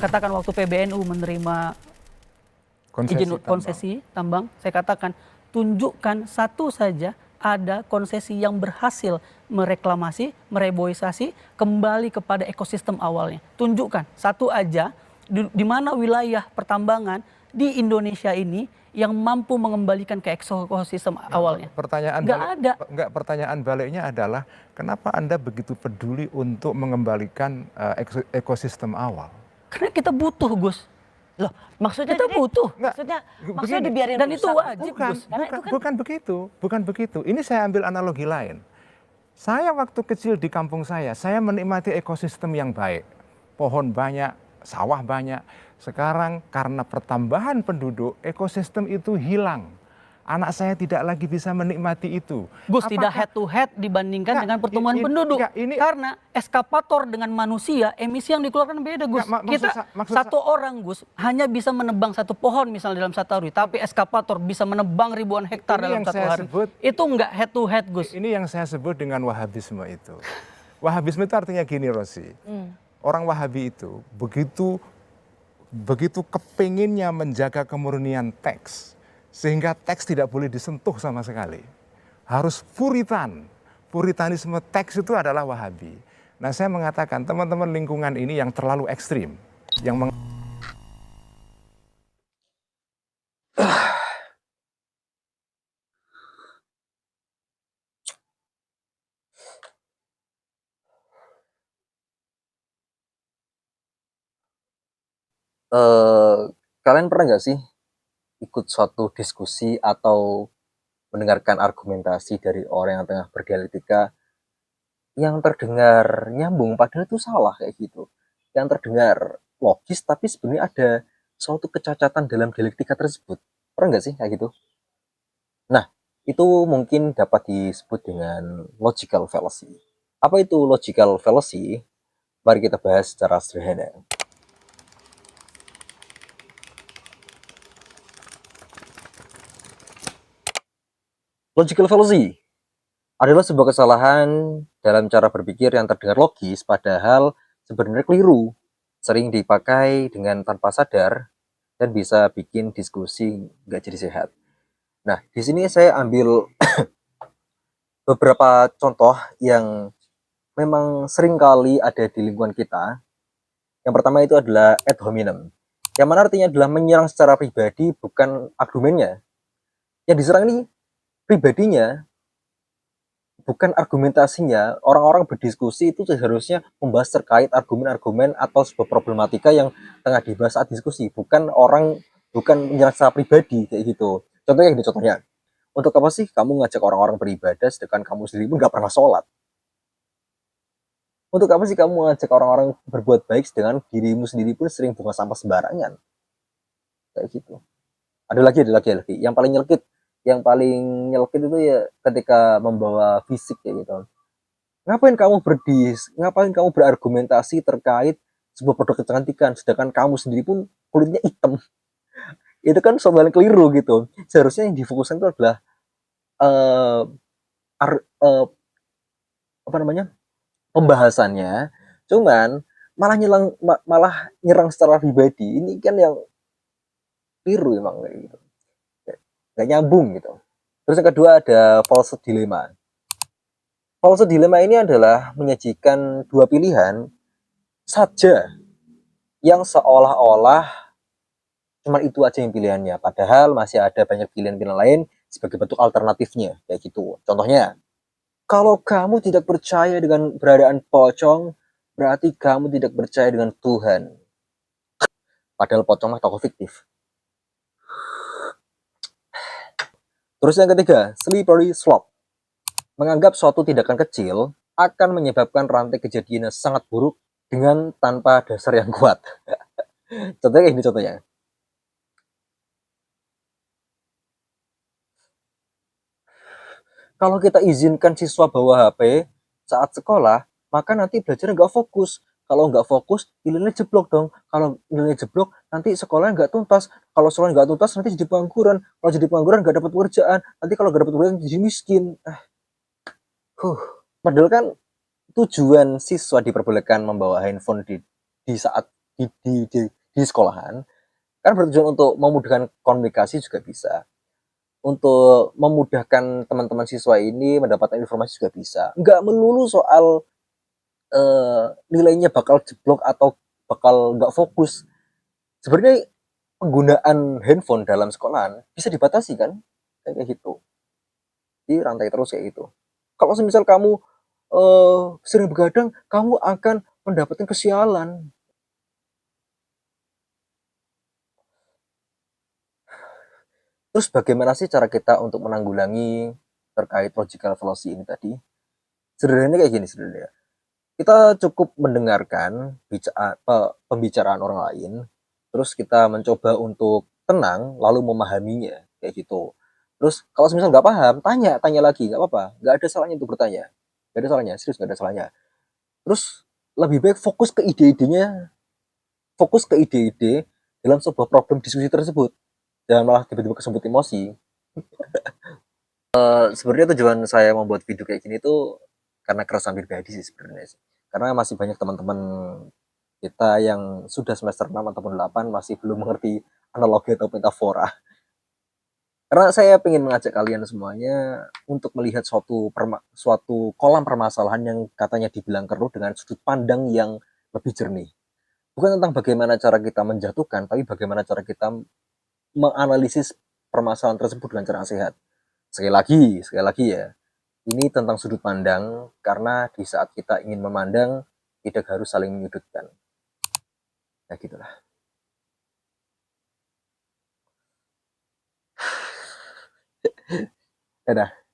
katakan waktu PBNU menerima izin konsesi tambang, saya katakan tunjukkan satu saja ada konsesi yang berhasil mereklamasi, mereboisasi kembali kepada ekosistem awalnya. Tunjukkan satu aja di mana wilayah pertambangan di Indonesia ini yang mampu mengembalikan ke ekosistem awalnya. Pertanyaan baliknya adalah kenapa Anda begitu peduli untuk mengembalikan ekosistem awal? Karena kita butuh, Gus. Loh, maksudnya kita butuh. Maksudnya dibiarin dan itu wajib, Gus. Bukan begitu. Ini saya ambil analogi lain. Saya waktu kecil di kampung saya menikmati ekosistem yang baik. Pohon banyak, sawah banyak. Sekarang karena pertambahan penduduk, ekosistem itu hilang. Anak saya tidak lagi bisa menikmati itu. Gus, tidak head to head dibandingkan dengan pertumbuhan penduduk. Karena eskapator dengan manusia, emisi yang dikeluarkan beda, Gus. Satu orang, Gus, hanya bisa menebang satu pohon misalnya dalam satu hari. Tapi eskapator bisa menebang ribuan hektar dalam satu hari. Itu enggak head to head, Gus. Ini yang saya sebut dengan Wahabisme itu. Wahabisme itu artinya gini, Rosi. Orang Wahabi itu begitu kepinginnya menjaga kemurnian teks. Sehingga teks tidak boleh disentuh sama sekali. Harus puritan. Puritanisme teks itu adalah Wahabi. Nah, saya mengatakan teman-teman lingkungan ini yang terlalu ekstrim. Yang kalian pernah nggak sih ikut suatu diskusi atau mendengarkan argumentasi dari orang yang tengah berdialektika yang terdengar nyambung padahal itu salah kayak gitu, yang terdengar logis tapi sebenarnya ada suatu kecacatan dalam dialektika tersebut? Pernah nggak sih kayak gitu? Nah, itu mungkin dapat disebut dengan logical fallacy. Apa itu logical fallacy? Mari kita bahas secara sederhana. Logical fallacy adalah sebuah kesalahan dalam cara berpikir yang terdengar logis padahal sebenarnya keliru, sering dipakai dengan tanpa sadar dan bisa bikin diskusi nggak jadi sehat. Nah, di sini saya ambil beberapa contoh yang memang sering kali ada di lingkungan kita. Yang pertama itu adalah ad hominem, yang mana artinya adalah menyerang secara pribadi, bukan argumennya. Yang diserang ini pribadinya, bukan argumentasinya. Orang-orang berdiskusi itu seharusnya membahas terkait argumen-argumen atau sebuah problematika yang tengah dibahas saat diskusi, bukan menyerang secara pribadi kayak gitu. Contohnya, untuk apa sih kamu ngajak orang-orang beribadah sedangkan kamu sendiri pun gak pernah sholat? Untuk apa sih kamu ngajak orang-orang berbuat baik sedangkan dirimu sendiri pun sering buang sampah sembarangan? Kayak gitu. Ada lagi. Yang paling nyelkit itu ya ketika membawa fisik kayak gitu. Ngapain kamu berargumentasi terkait sebuah produk kecantikan sedangkan kamu sendiri pun kulitnya hitam? Itu kan suatu hal yang keliru gitu. Seharusnya yang difokuskan itu adalah pembahasannya. Cuman malah nyerang secara pribadi. Ini kan yang keliru emang kayak gitu. Nggak nyambung gitu. Terus yang kedua ada false dilemma. False dilemma ini adalah menyajikan dua pilihan saja yang seolah-olah cuma itu aja yang pilihannya, padahal masih ada banyak pilihan-pilihan lain sebagai bentuk alternatifnya kayak gitu. Contohnya, kalau kamu tidak percaya dengan keberadaan pocong, berarti kamu tidak percaya dengan Tuhan. Padahal pocong mah tokoh fiktif. Terus yang ketiga, slippery slope. Menganggap suatu tindakan kecil akan menyebabkan rantai kejadian yang sangat buruk dengan tanpa dasar yang kuat. Contohnya. Kalau kita izinkan siswa bawa HP saat sekolah, maka nanti belajar nggak fokus. Kalau nggak fokus, nilainya jeblok dong. Kalau nilainya jeblok, nanti sekolahnya nggak tuntas. Kalau sekolah nggak tuntas, nanti jadi pengangguran. Kalau jadi pengangguran, nggak dapat pekerjaan. Nanti kalau nggak dapat pekerjaan, jadi miskin. Padahal kan tujuan siswa diperbolehkan membawa handphone di saat di sekolahan kan bertujuan untuk memudahkan komunikasi juga bisa, untuk memudahkan teman-teman siswa ini mendapatkan informasi juga bisa. Nggak melulu soal nilainya bakal jeblok atau bakal nggak fokus. Sebenarnya penggunaan handphone dalam sekolahan bisa dibatasi kan, kayak gitu. Di rantai terus kayak gitu. Kalau semisal kamu sering begadang, kamu akan mendapatkan kesialan. Terus bagaimana sih cara kita untuk menanggulangi terkait logical fallacy ini tadi? Sederhananya kayak gini sebenarnya. Kita cukup mendengarkan pembicaraan orang lain, terus kita mencoba untuk tenang, lalu memahaminya, kayak gitu. Terus kalau misal nggak paham, tanya lagi, nggak apa-apa, nggak ada salahnya untuk bertanya, nggak ada salahnya, serius nggak ada salahnya. Terus lebih baik fokus ke ide-ide dalam sebuah problem diskusi tersebut, jangan malah tiba-tiba kesebut emosi. Sebenarnya tujuan saya membuat video kayak gini tuh karena keresahan pribadi sih sebenarnya sih. Karena masih banyak teman-teman kita yang sudah semester 6 ataupun 8 masih belum mengerti analogi atau metafora. Karena saya ingin mengajak kalian semuanya untuk melihat suatu kolam permasalahan yang katanya dibilang keruh dengan sudut pandang yang lebih jernih. Bukan tentang bagaimana cara kita menjatuhkan, tapi bagaimana cara kita menganalisis permasalahan tersebut dengan cara sehat. Sekali lagi ya, ini tentang sudut pandang, karena di saat kita ingin memandang, tidak harus saling menyudutkan. Ya gitulah. Dadah.